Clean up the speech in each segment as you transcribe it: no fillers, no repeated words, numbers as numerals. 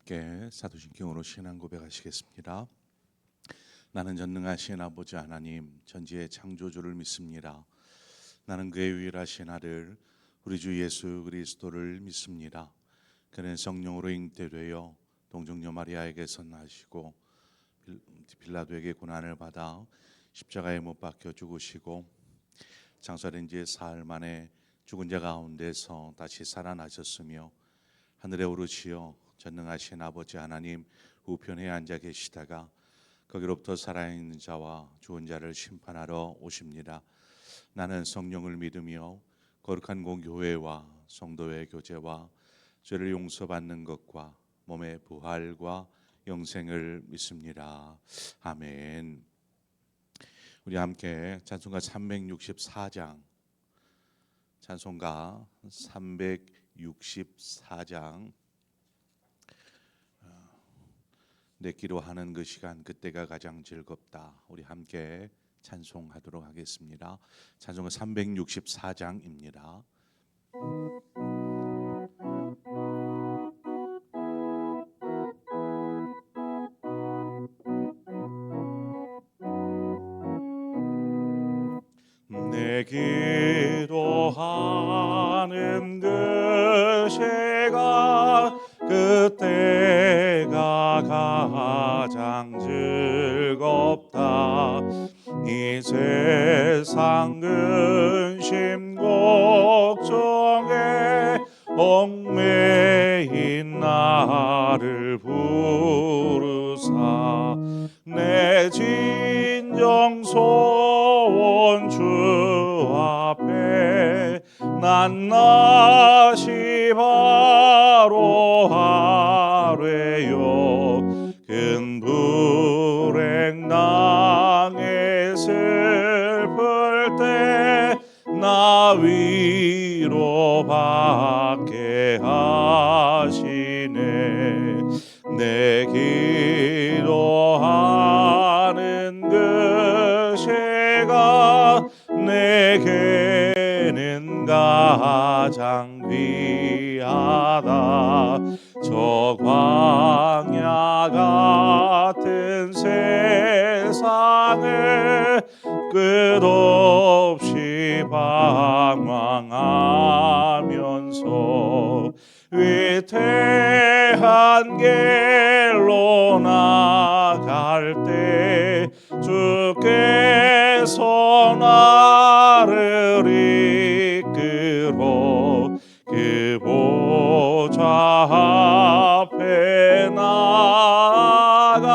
함께 사도신경으로 신앙 고백하시겠습니다. 나는 전능하신 아버지 하나님 전지의 창조주를 믿습니다. 나는 그의 유일하신 아들 우리 주 예수 그리스도를 믿습니다. 그는 성령으로 잉태되어 동정녀 마리아에게서 나시고 빌라도에게 고난을 받아 십자가에 못 박혀 죽으시고 장사된 지 사흘 만에 죽은 자 가운데서 다시 살아나셨으며 하늘에 오르시어 전능하신 아버지 하나님 우편에 앉아 계시다가 거기로부터 살아있는 자와 죽은 자를 심판하러 오십니다. 나는 성령을 믿으며 거룩한 공교회와 성도의 교제와 죄를 용서받는 것과 몸의 부활과 영생을 믿습니다. 아멘. 우리 함께 찬송가 364장 찬송가 364장 내 기도하는 그 시간 그때가 가장 즐겁다. 우리 함께 찬송하도록 하겠습니다. 찬송가 364장입니다. 내 기도하는 그 시간 그때가 가장 즐겁다. 이 세상 근심 걱정에 얽매인 나를 부르사 내 진정 소원 주 앞에 낱낱이 바로 하래요. 큰 불행 당해 슬플 때 나 위로받게 하시네. 내 기도하는 그 시간 내게는 가장 귀하다. 저 광야 같은 세상을 끝없이 방황하면서 위태한 길로 나갈 때 주께서 나를 이끌어 그 보좌 앞에 나아가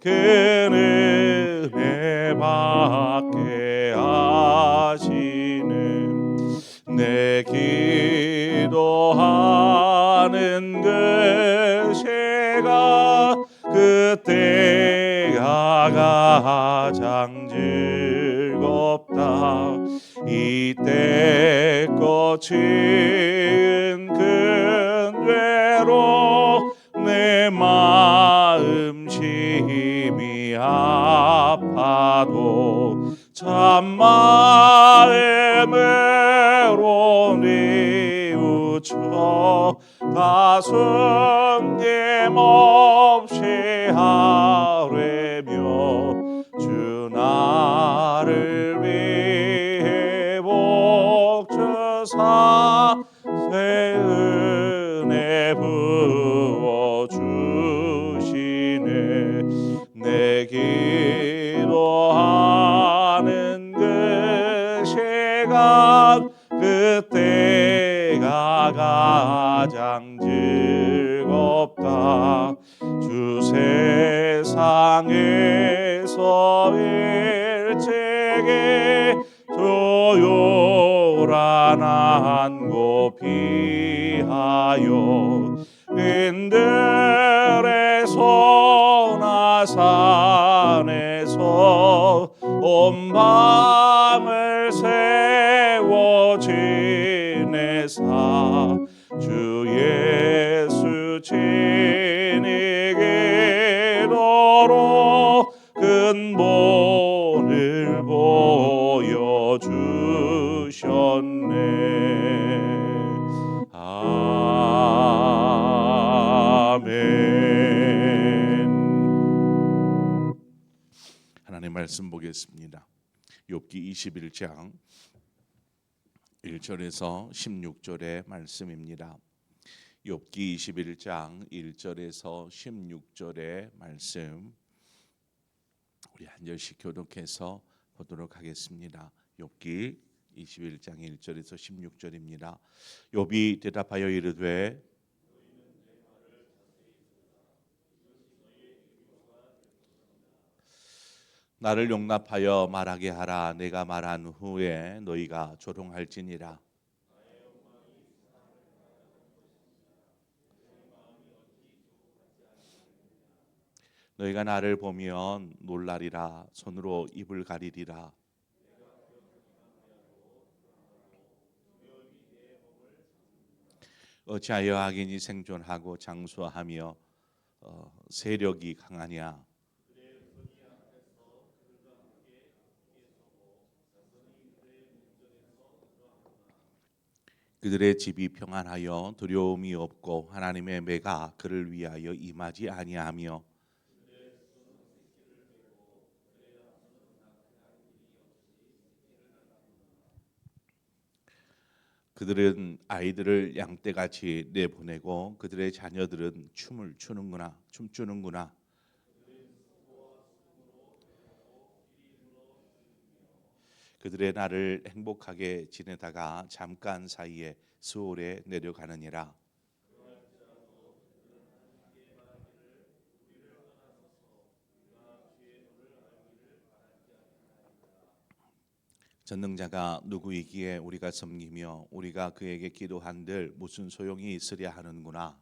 그 은혜 받게 하시는 내 기도하는 그 시간 그때가 가장 즐겁다. 이때 거친 큰 죄로 내 마음 심히 아파도 참 마음으로 뉘우쳐 다 숨김 없이 하뢰며 주 나를 위해 복 주사 새 은혜 부어 주시네. 내 기도하는 그 시간 그때가 가장 즐겁다. 주 세상에서 일찍이 조요란 한곳 피하여 빈들에서나 산에서 온 밤을 세워 지내사 주 예수 친히 기도로 근본을 보여주셨네. 아멘. 말씀 보겠습니다. 욥기 21장 1절에서 16절의 말씀입니다. 욥기 21장 1절에서 16절의 말씀 우리 한 절씩 교독해서 보도록 하겠습니다. 욥기 21장 1절에서 16절입니다. 욥이 대답하여 이르되 나를 용납하여 말하게 하라. 내가 말한 후에 너희가 조롱할지니라. 너희가 나를 보면 놀라리라. 손으로 입을 가리리라. 어찌하여 악인이 생존하고 장수하며 세력이 강하냐. 그들의 집이 평안하여 두려움이 없고 하나님의 매가 그를 위하여 임하지 아니하며 그들은 아이들을 양떼같이 내보내고 그들의 자녀들은 춤추는구나. 그들의 날을 행복하게 지내다가 잠깐 사이에 수월에 내려가느니라. 전능자가 누구이기에 우리가 섬기며 우리가 그에게 기도한들 무슨 소용이 있으랴 하는구나.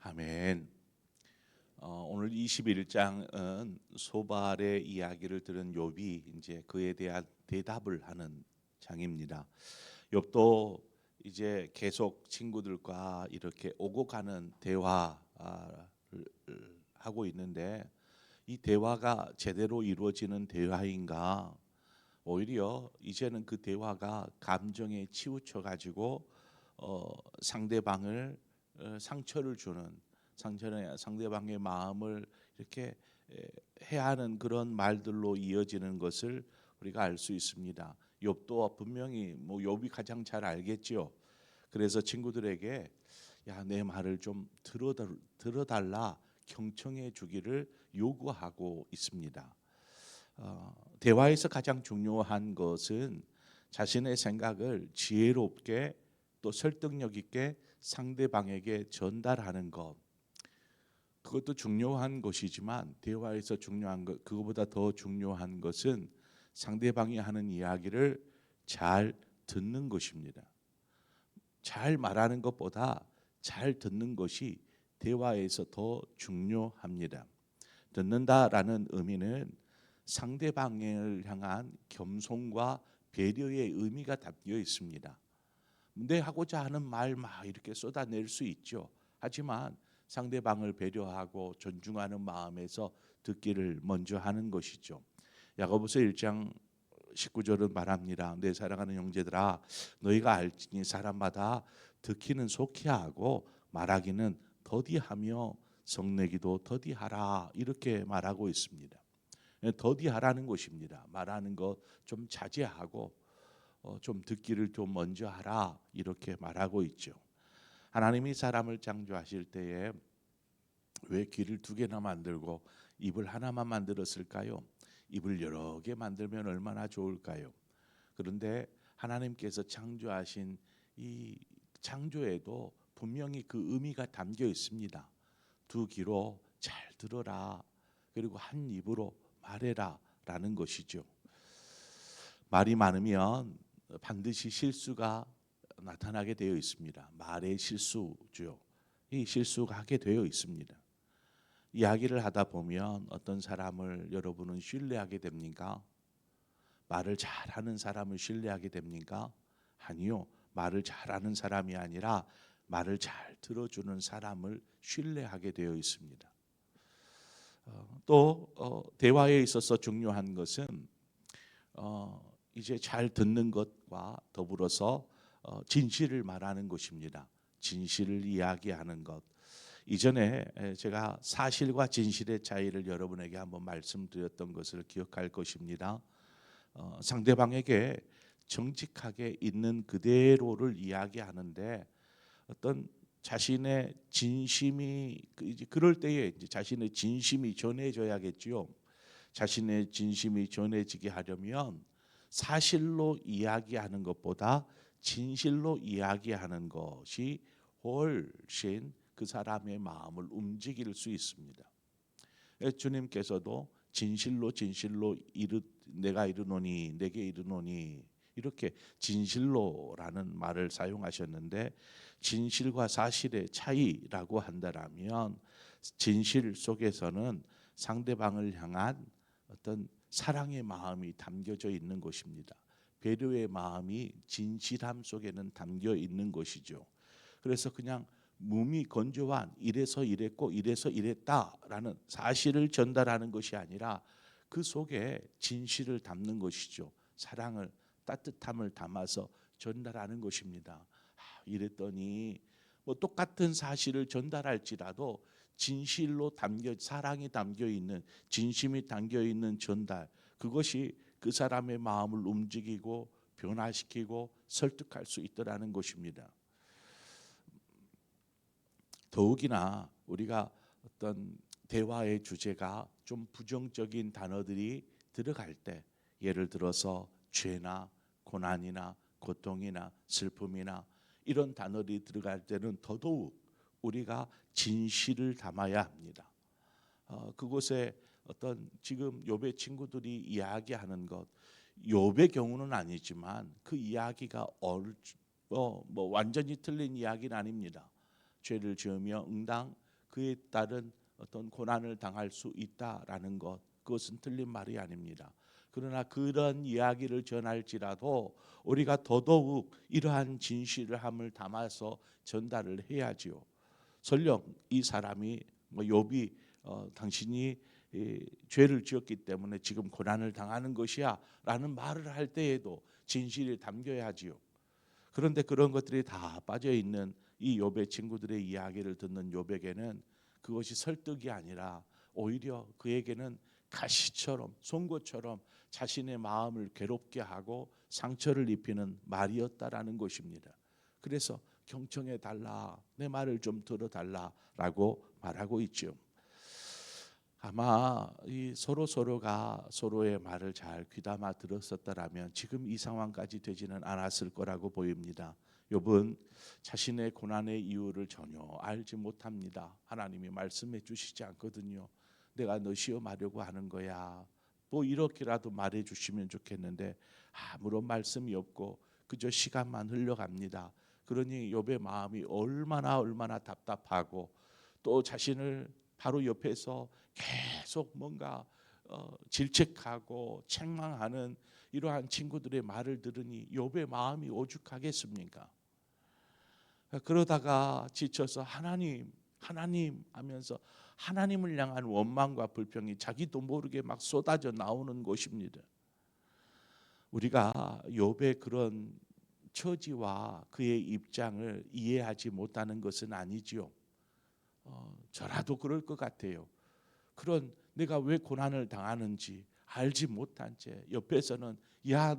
아멘. 오늘 21장은 소발의 이야기를 들은 욥이 이제 그에 대한 대답을 하는 장입니다. 욥도 이제 계속 친구들과 이렇게 오고 가는 대화를 하고 있는데 이 대화가 제대로 이루어지는 대화인가? 오히려 이제는 그 대화가 감정에 치우쳐 가지고 상대방을 상처를 주는 상대방의 마음을 이렇게 해하는 그런 말들로 이어지는 것을 우리가 알 수 있습니다. 욥도 분명히 욥이 가장 잘 알겠지요. 그래서 친구들에게 야, 내 말을 좀 들어달라 경청해 주기를 요구하고 있습니다. 대화에서 가장 중요한 것은 자신의 생각을 지혜롭게 또 설득력 있게 상대방에게 전달하는 것. 그것도 중요한 것이지만 대화에서 중요한 것, 그것보다 더 중요한 것은 상대방이 하는 이야기를 잘 듣는 것입니다. 잘 말하는 것보다 잘 듣는 것이 대화에서 더 중요합니다. 듣는다라는 의미는 상대방을 향한 겸손과 배려의 의미가 담겨 있습니다. 내 하고자 하는 말 막 이렇게 쏟아낼 수 있죠. 하지만 상대방을 배려하고 존중하는 마음에서 듣기를 먼저 하는 것이죠. 야고보서 1장 19절은 말합니다. 내 사랑하는 형제들아 너희가 알지니 사람마다 듣기는 속히 하고 말하기는 더디하며 성내기도 더디하라 이렇게 말하고 있습니다. 더디하라는 것입니다. 말하는 거 좀 자제하고 좀 듣기를 좀 먼저 하라 이렇게 말하고 있죠. 하나님이 사람을 창조하실 때에 왜 귀를 두 개나 만들고 입을 하나만 만들었을까요? 입을 여러 개 만들면 얼마나 좋을까요? 그런데 하나님께서 창조하신 이 창조에도 분명히 그 의미가 담겨 있습니다. 두 귀로 잘 들어라. 그리고 한 입으로 말해라 라는 것이죠. 말이 많으면 반드시 실수가 나타나게 되어 있습니다. 말의 실수죠. 이 실수가 하게 되어 있습니다. 이야기를 하다 보면 어떤 사람을 여러분은 신뢰하게 됩니까? 말을 잘하는 사람을 신뢰하게 됩니까? 아니요. 말을 잘하는 사람이 아니라 말을 잘 들어주는 사람을 신뢰하게 되어 있습니다. 또 대화에 있어서 중요한 것은 이제 잘 듣는 것과 더불어서 진실을 말하는 것입니다. 진실을 이야기하는 것. 이전에 제가 사실과 진실의 차이를 여러분에게 한번 말씀드렸던 것을 기억할 것입니다. 상대방에게 정직하게 있는 그대로를 이야기하는데 어떤 자신의 진심이 그럴 때에 이제 자신의 진심이 전해져야겠지요. 자신의 진심이 전해지게 하려면 사실로 이야기하는 것보다 진실로 이야기하는 것이 훨씬 그 사람의 마음을 움직일 수 있습니다. 주님께서도 진실로 내가 이르노니 내게 이르노니 이렇게 진실로라는 말을 사용하셨는데 진실과 사실의 차이라고 한다면 진실 속에서는 상대방을 향한 어떤 사랑의 마음이 담겨져 있는 것입니다. 배려의 마음이 진실함 속에는 담겨 있는 것이죠. 그래서 그냥 몸이 건조한 이래서 이랬고 이래서 이랬다라는 사실을 전달하는 것이 아니라 그 속에 진실을 담는 것이죠. 사랑을 따뜻함을 담아서 전달하는 것입니다. 이랬더니 뭐 똑같은 사실을 전달할지라도 진실로 담겨 사랑이 담겨 있는 진심이 담겨 있는 전달 그것이 그 사람의 마음을 움직이고 변화시키고 설득할 수 있더라는 것입니다. 더욱이나 우리가 어떤 대화의 주제가 좀 부정적인 단어들이 들어갈 때 예를 들어서 죄나 고난이나 고통이나 슬픔이나 이런 단어들이 들어갈 때는 더더욱 우리가 진실을 담아야 합니다. 그곳에 어떤 지금 욥의 친구들이 이야기하는 것 욥의 경우는 아니지만 그 이야기가 뭐 완전히 틀린 이야기는 아닙니다. 죄를 지으며 응당 그에 따른 어떤 고난을 당할 수 있다라는 것 그것은 틀린 말이 아닙니다. 그러나 그런 이야기를 전할지라도 우리가 더더욱 이러한 진실함을 담아서 전달을 해야지요. 설령 이 사람이 뭐 욥이 당신이 죄를 지었기 때문에 지금 고난을 당하는 것이야 라는 말을 할 때에도 진실이 담겨야지요. 그런데 그런 것들이 다 빠져 있는 이 욥의 친구들의 이야기를 듣는 욥에게는 그것이 설득이 아니라 오히려 그에게는 가시처럼 송곳처럼 자신의 마음을 괴롭게 하고 상처를 입히는 말이었다라는 것입니다. 그래서 경청해 달라, 내 말을 좀 들어달라라고 말하고 있죠. 아마 이 서로가 서로의 말을 잘 귀담아 들었었다라면 지금 이 상황까지 되지는 않았을 거라고 보입니다. 욥은 자신의 고난의 이유를 전혀 알지 못합니다. 하나님이 말씀해 주시지 않거든요. 내가 너 시험하려고 하는 거야. 뭐 이렇게라도 말해 주시면 좋겠는데 아무런 말씀이 없고 그저 시간만 흘러갑니다. 그러니 욥의 마음이 얼마나 답답하고 또 자신을 바로 옆에서 계속 뭔가 질책하고 책망하는 이러한 친구들의 말을 들으니 욥의 마음이 오죽하겠습니까? 그러다가 지쳐서 하나님 하면서 하나님을 향한 원망과 불평이 자기도 모르게 막 쏟아져 나오는 것입니다. 우리가 욥의 그런 처지와 그의 입장을 이해하지 못하는 것은 아니지요. 저라도 그럴 것 같아요. 그런 내가 왜 고난을 당하는지 알지 못한 채 옆에서는 야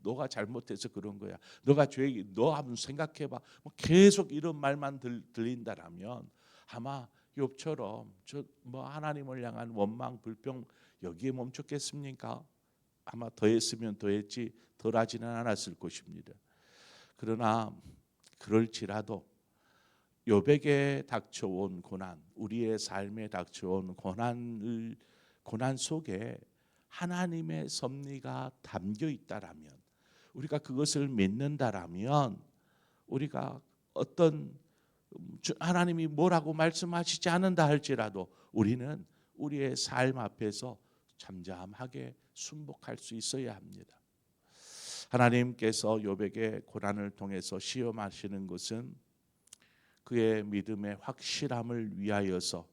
너가 잘못해서 그런 거야. 너 한번 생각해봐. 뭐 계속 이런 말만 들린다라면 아마 욥처럼 뭐 하나님을 향한 원망 불평 여기에 멈췄겠습니까? 아마 더했으면 더했지 덜하지는 않았을 것입니다. 그러나 그럴지라도 욥에게 닥쳐온 고난, 우리의 삶에 닥쳐온 고난 속에 하나님의 섭리가 담겨 있다라면, 우리가 그것을 믿는다라면, 우리가 어떤 하나님이 뭐라고 말씀하시지 않는다 할지라도 우리는 우리의 삶 앞에서 잠잠하게 순복할 수 있어야 합니다. 하나님께서 욥에게 고난을 통해서 시험하시는 것은 그의 믿음의 확실함을 위하여서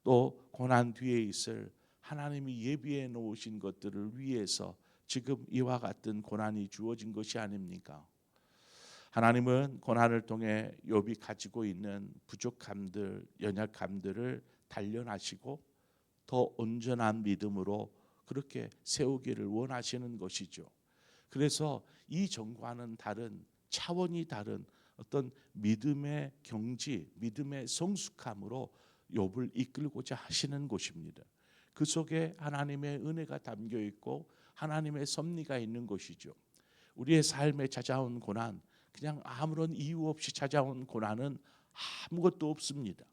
또 고난 뒤에 있을 하나님이 예비해 놓으신 것들을 위해서 지금 이와 같은 고난이 주어진 것이 아닙니까? 하나님은 고난을 통해 욥이 가지고 있는 부족함들, 연약함들을 단련하시고 더 온전한 믿음으로 그렇게 세우기를 원하시는 것이죠. 그래서 이전과는 다른, 차원이 다른 어떤 믿음의 경지, 믿음의 성숙함으로 욥을 이끌고자 하시는 것입니다. 그 속에 하나님의 은혜가 담겨 있고 하나님의 섭리가 있는 것이죠. 우리의 삶에 찾아온 고난, 그냥 아무런 이유 없이 찾아온 고난은 아무것도 없습니다.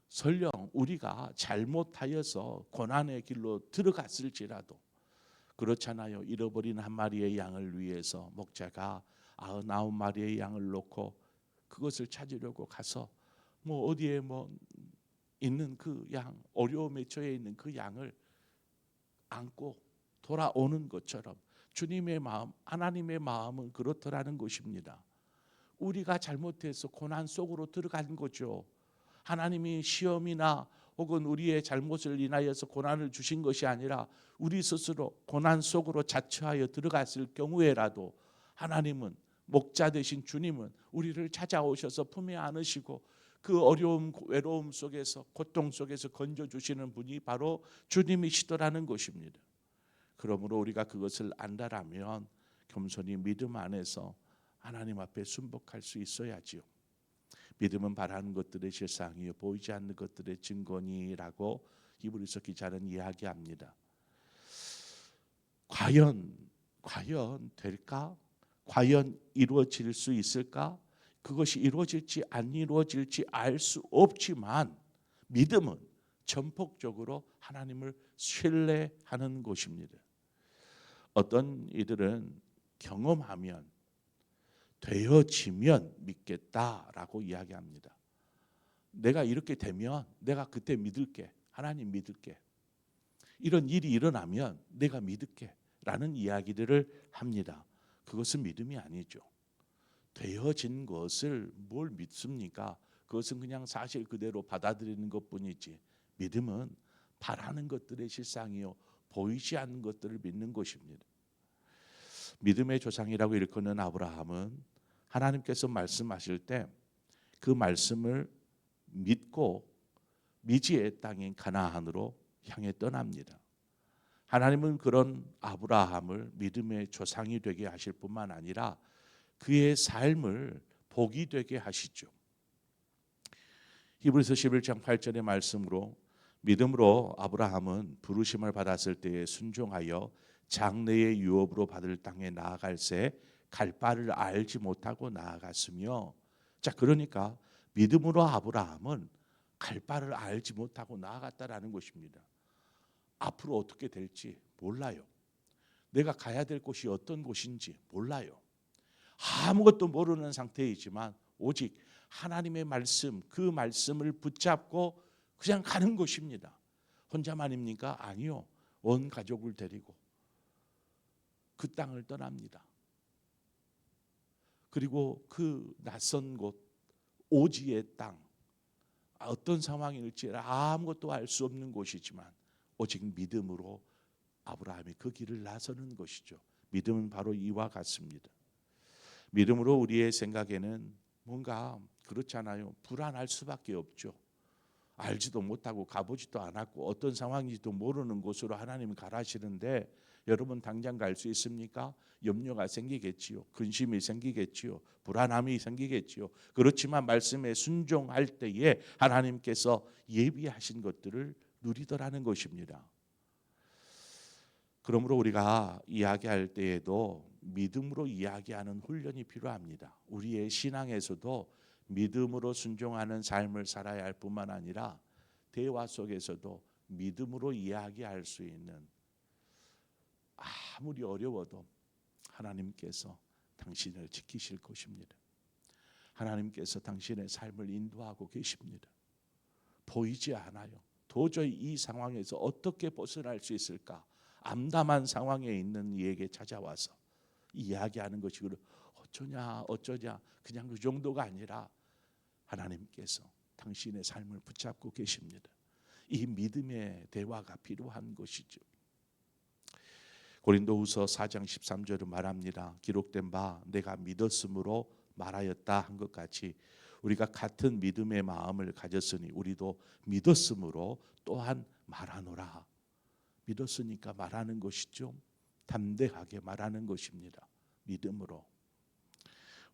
설령 우리가 잘못하여서 고난의 길로 들어갔을지라도, 그렇잖아요. 잃어버린 한 마리의 양을 위해서 목자가 99마리의 양을 놓고 그것을 찾으려고 가서 어디에 있는 그 양, 어려움에 처해 있는 그 양을 안고 돌아오는 것처럼 주님의 마음, 하나님의 마음은 그렇더라는 것입니다. 우리가 잘못해서 고난 속으로 들어간 거죠. 하나님이 시험이나 혹은 우리의 잘못을 인하여서 고난을 주신 것이 아니라 우리 스스로 고난 속으로 자처하여 들어갔을 경우에라도 하나님은, 목자 되신 주님은 우리를 찾아오셔서 품에 안으시고 그 어려움, 외로움 속에서, 고통 속에서 건져주시는 분이 바로 주님이시더라는 것입니다. 그러므로 우리가 그것을 안다라면 겸손히 믿음 안에서 하나님 앞에 순복할 수 있어야지요. 믿음은 바라는 것들의 실상이요 보이지 않는 것들의 증거니라고 히브리서 기자는 이야기합니다. 과연 될까? 과연 이루어질 수 있을까? 그것이 이루어질지 안 이루어질지 알 수 없지만 믿음은 전폭적으로 하나님을 신뢰하는 것입니다. 어떤 이들은 경험하면, 되어지면 믿겠다라고 이야기합니다. 내가 이렇게 되면 내가 그때 믿을게, 하나님 믿을게, 이런 일이 일어나면 내가 믿을게 라는 이야기들을 합니다. 그것은 믿음이 아니죠. 되어진 것을 뭘 믿습니까? 그것은 그냥 사실 그대로 받아들이는 것뿐이지, 믿음은 바라는 것들의 실상이요 보이지 않는 것들을 믿는 것입니다. 믿음의 조상이라고 일컫는 아브라함은 하나님께서 말씀하실 때 그 말씀을 믿고 미지의 땅인 가나안으로 향해 떠납니다. 하나님은 그런 아브라함을 믿음의 조상이 되게 하실 뿐만 아니라 그의 삶을 복이 되게 하시죠. 히브리서 11장 8절의 말씀으로 믿음으로 아브라함은 부르심을 받았을 때에 순종하여 장래의 유업으로 받을 땅에 나아갈새 갈 바를 알지 못하고 나아갔으며, 자, 그러니까 믿음으로 아브라함은 갈 바를 알지 못하고 나아갔다라는 것입니다. 앞으로 어떻게 될지 몰라요. 내가 가야 될 곳이 어떤 곳인지 몰라요. 아무것도 모르는 상태이지만 오직 하나님의 말씀, 그 말씀을 붙잡고 그냥 가는 것입니다. 혼자만입니까? 아니요. 온 가족을 데리고 그 땅을 떠납니다. 그리고 그 낯선 곳, 오지의 땅, 어떤 상황일지 아무것도 알 수 없는 곳이지만 오직 믿음으로 아브라함이 그 길을 나서는 것이죠. 믿음은 바로 이와 같습니다. 믿음으로 우리의 생각에는 뭔가 그렇잖아요. 불안할 수밖에 없죠. 알지도 못하고 가보지도 않았고 어떤 상황인지도 모르는 곳으로 하나님이 가라시는데 여러분 당장 갈 수 있습니까? 염려가 생기겠지요. 근심이 생기겠지요. 불안함이 생기겠지요. 그렇지만 말씀에 순종할 때에 하나님께서 예비하신 것들을 누리더라는 것입니다. 그러므로 우리가 이야기할 때에도 믿음으로 이야기하는 훈련이 필요합니다. 우리의 신앙에서도 믿음으로 순종하는 삶을 살아야 할 뿐만 아니라 대화 속에서도 믿음으로 이야기할 수 있는, 아무리 어려워도 하나님께서 당신을 지키실 것입니다. 하나님께서 당신의 삶을 인도하고 계십니다. 보이지 않아요. 도저히 이 상황에서 어떻게 벗어날 수 있을까? 암담한 상황에 있는 이에게 찾아와서 이야기하는 것이 어쩌냐 그냥 그 정도가 아니라 하나님께서 당신의 삶을 붙잡고 계십니다. 이 믿음의 대화가 필요한 것이죠. 고린도후서 4장 13절은 말합니다. 기록된 바 내가 믿었으므로 말하였다 한 것 같이 우리가 같은 믿음의 마음을 가졌으니 우리도 믿었으므로 또한 말하노라. 믿었으니까 말하는 것이죠. 담대하게 말하는 것입니다. 믿음으로.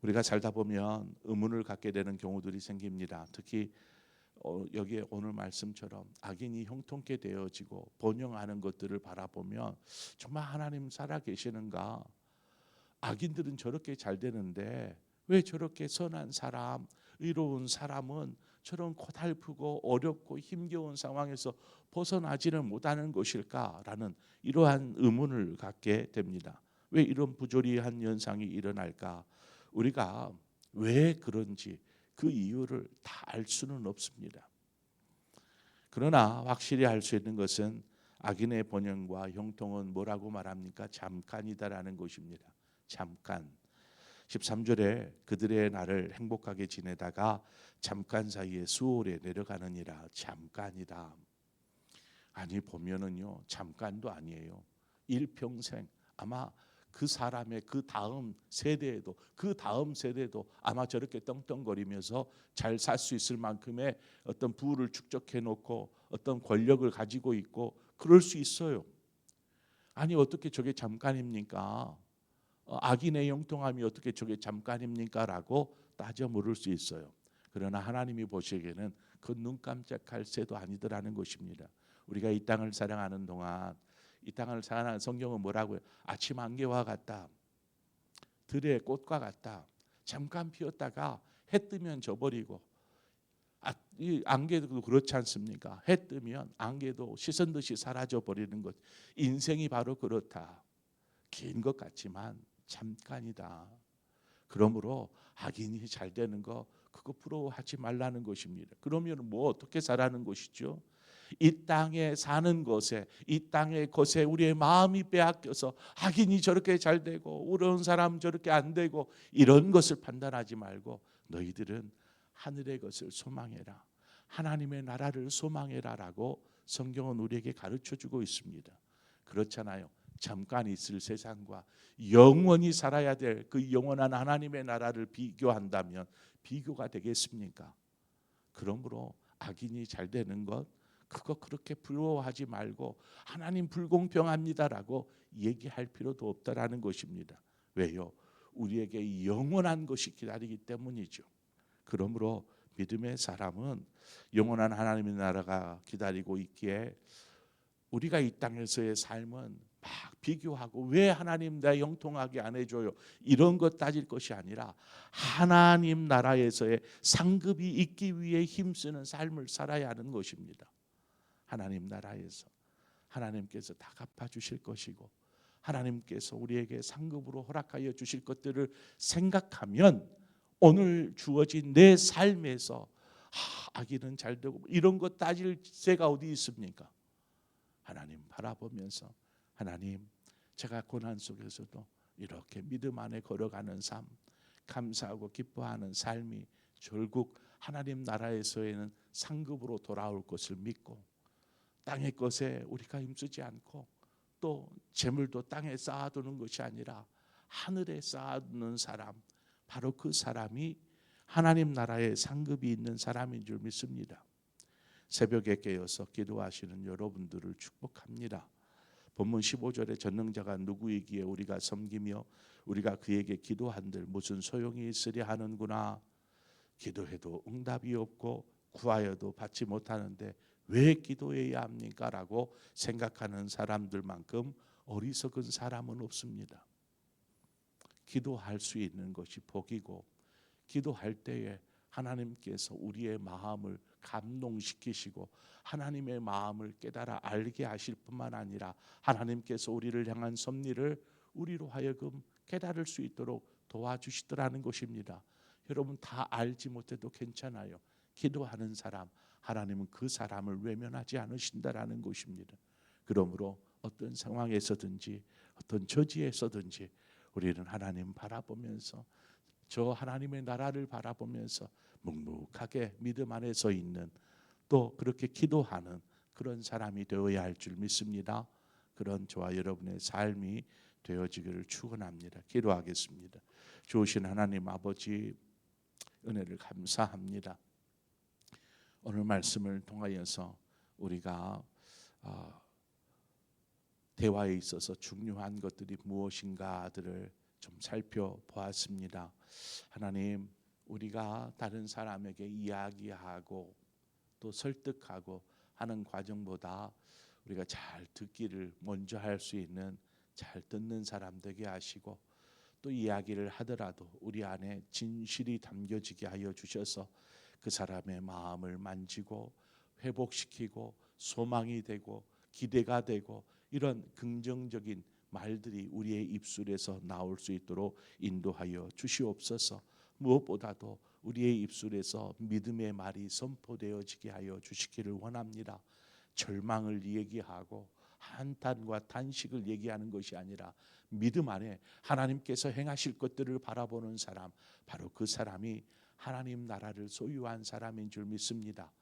우리가 살다 보면 의문을 갖게 되는 경우들이 생깁니다. 특히 여기에 오늘 말씀처럼 악인이 형통케 되어지고 번영하는 것들을 바라보면 정말 하나님 살아 계시는가? 악인들은 저렇게 잘 되는데 왜 저렇게 선한 사람, 의로운 사람은 저런 고달프고 어렵고 힘겨운 상황에서 벗어나지는 못하는 것일까라는 이러한 의문을 갖게 됩니다. 왜 이런 부조리한 현상이 일어날까? 우리가 왜 그런지 그 이유를 다 알 수는 없습니다. 그러나 확실히 알 수 있는 것은 악인의 번영과 형통은 뭐라고 말합니까? 잠깐이다라는 것입니다. 잠깐. 13절에 그들의 날을 행복하게 지내다가 잠깐 사이에 수월에 내려가느니라. 잠깐이다. 아니 보면은요, 잠깐도 아니에요. 일평생 아마 그 사람의 그 다음 세대에도 아마 저렇게 떵떵거리면서 잘 살 수 있을 만큼의 어떤 부를 축적해 놓고 어떤 권력을 가지고 있고 그럴 수 있어요. 아니 어떻게 저게 잠깐입니까? 악인의 형통함이 어떻게 저게 잠깐입니까? 라고 따져 물을 수 있어요. 그러나 하나님이 보시기에는 그 눈 깜짝할 새도 아니더라는 것입니다. 우리가 이 땅을 사랑하는 동안 이 땅을 사랑하는 성경은 뭐라고요? 아침 안개와 같다. 들의 꽃과 같다. 잠깐 피었다가 해 뜨면 져버리고 이 안개도 그렇지 않습니까? 해 뜨면 안개도 씻은 듯이 사라져 버리는 것. 인생이 바로 그렇다. 긴 것 같지만 잠깐이다. 그러므로 악인이 잘 되는 거 그거 부러워하지 말라는 것입니다. 그러면 뭐 어떻게 살아는 것이죠? 이 땅에 사는 것에 이 땅의 것에 우리의 마음이 빼앗겨서 악인이 저렇게 잘 되고 어려운 사람 저렇게 안 되고 이런 것을 판단하지 말고 너희들은 하늘의 것을 소망해라. 하나님의 나라를 소망해라라고 성경은 우리에게 가르쳐주고 있습니다. 그렇잖아요. 잠깐 있을 세상과 영원히 살아야 될 그 영원한 하나님의 나라를 비교한다면 비교가 되겠습니까? 그러므로 악인이 잘 되는 것 그거 그렇게 부러워하지 말고 하나님 불공평합니다라고 얘기할 필요도 없다라는 것입니다. 왜요? 우리에게 영원한 것이 기다리기 때문이죠. 그러므로 믿음의 사람은 영원한 하나님의 나라가 기다리고 있기에 우리가 이 땅에서의 삶은 막 비교하고 왜 하나님 나 영통하게 안 해줘요? 이런 것 따질 것이 아니라 하나님 나라에서의 상급이 있기 위해 힘쓰는 삶을 살아야 하는 것입니다. 하나님 나라에서 하나님께서 다 갚아주실 것이고 하나님께서 우리에게 상급으로 허락하여 주실 것들을 생각하면 오늘 주어진 내 삶에서 악인은 잘 되고 이런 것 따질 새가 어디 있습니까? 하나님 바라보면서 하나님 제가 고난 속에서도 이렇게 믿음 안에 걸어가는 삶 감사하고 기뻐하는 삶이 결국 하나님 나라에서에는 상급으로 돌아올 것을 믿고 땅의 것에 우리가 힘쓰지 않고 또 재물도 땅에 쌓아두는 것이 아니라 하늘에 쌓아두는 사람 바로 그 사람이 하나님 나라에 상급이 있는 사람인 줄 믿습니다. 새벽에 깨어서 기도하시는 여러분들을 축복합니다. 본문 15절에 전능자가 누구이기에 우리가 섬기며 우리가 그에게 기도한들 무슨 소용이 있으랴 하는구나. 기도해도 응답이 없고 구하여도 받지 못하는데 왜 기도해야 합니까? 라고 생각하는 사람들만큼 어리석은 사람은 없습니다. 기도할 수 있는 것이 복이고 기도할 때에 하나님께서 우리의 마음을 감동시키시고 하나님의 마음을 깨달아 알게 하실 뿐만 아니라 하나님께서 우리를 향한 섭리를 우리로 하여금 깨달을 수 있도록 도와주시더라는 것입니다. 여러분 다 알지 못해도 괜찮아요. 기도하는 사람 하나님은 그 사람을 외면하지 않으신다라는 것입니다. 그러므로 어떤 상황에서든지 어떤 처지에서든지 우리는 하나님 바라보면서 저 하나님의 나라를 바라보면서 묵묵하게 믿음 안에 서 있는 또 그렇게 기도하는 그런 사람이 되어야 할 줄 믿습니다. 그런 저와 여러분의 삶이 되어지기를 축원합니다. 기도하겠습니다. 좋으신 하나님 아버지, 은혜를 감사합니다. 오늘 말씀을 통하여서 우리가 대화에 있어서 중요한 것들이 무엇인가들을 좀 살펴보았습니다. 하나님, 우리가 다른 사람에게 이야기하고 또 설득하고 하는 과정보다 우리가 잘 듣기를 먼저 할 수 있는 잘 듣는 사람 되게 하시고, 또 이야기를 하더라도 우리 안에 진실이 담겨지게 하여 주셔서 그 사람의 마음을 만지고 회복시키고 소망이 되고 기대가 되고 이런 긍정적인 말들이 우리의 입술에서 나올 수 있도록 인도하여 주시옵소서. 무엇보다도 우리의 입술에서 믿음의 말이 선포되어지게 하여 주시기를 원합니다. 절망을 얘기하고 한탄과 단식을 얘기하는 것이 아니라 믿음 안에 하나님께서 행하실 것들을 바라보는 사람, 바로 그 사람이 하나님 나라를 소유한 사람인 줄 믿습니다.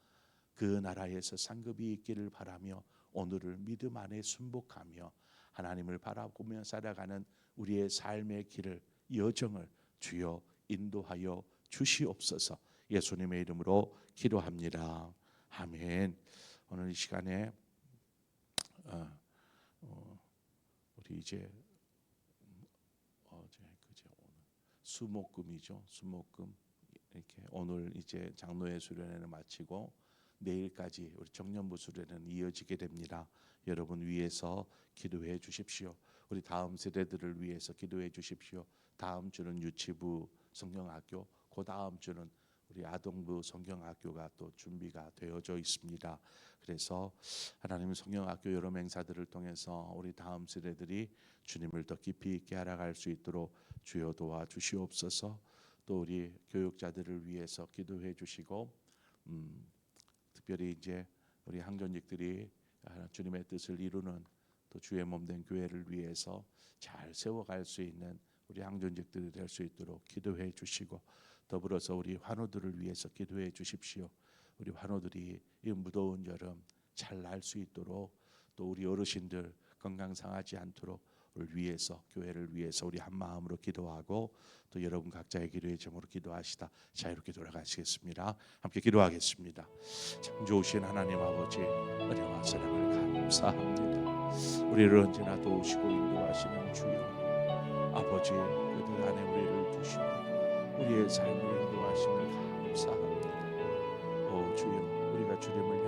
그 나라에서 상급이 있기를 바라며 오늘을 믿음 안에 순복하며 하나님을 바라보며 살아가는 우리의 삶의 길을, 여정을 주여 인도하여 주시옵소서. 예수님의 이름으로 기도합니다. 아멘. 오늘 이 시간에 우리 이제 어제 그제 오늘 수목금이죠. 수목금 이렇게 오늘 이제 장로회 수련회를 마치고 내일까지 우리 정년부 수련회는 이어지게 됩니다. 여러분 위해서 기도해 주십시오. 우리 다음 세대들을 위해서 기도해 주십시오. 다음 주는 유치부 성경학교, 그 다음 주는 우리 아동부 성경학교가 또 준비가 되어져 있습니다. 그래서 하나님의 성경학교 여러 맹사들을 통해서 우리 다음 세대들이 주님을 더 깊이 있게 알아갈 수 있도록 주여 도와 주시옵소서. 또 우리 교육자들을 위해서 기도해 주시고, 특별히 이제 우리 항전직들이 주님의 뜻을 이루는 또 주의 몸된 교회를 위해서 잘 세워갈 수 있는 우리 항전직들이 될 수 있도록 기도해 주시고, 더불어서 우리 환우들을 위해서 기도해 주십시오. 우리 환우들이 이 무더운 여름 잘 날 수 있도록, 또 우리 어르신들 건강 상하지 않도록 위해서, 교회를 위해서 우리 한 마음으로 기도하고, 또 여러분 각자의 기도의 제목으로 기도하시다 자유롭게 돌아가시겠습니다. 함께 기도하겠습니다. 참 좋으신 하나님 아버지, 은혜와 사랑을 감사합니다. 우리를 언제나 도우시고 인도하시는 주여, 아버지 그들 안에 우리를 두시고 우리의 삶을 인도하심을 감사합니다. 오 주여, 우리가 주님을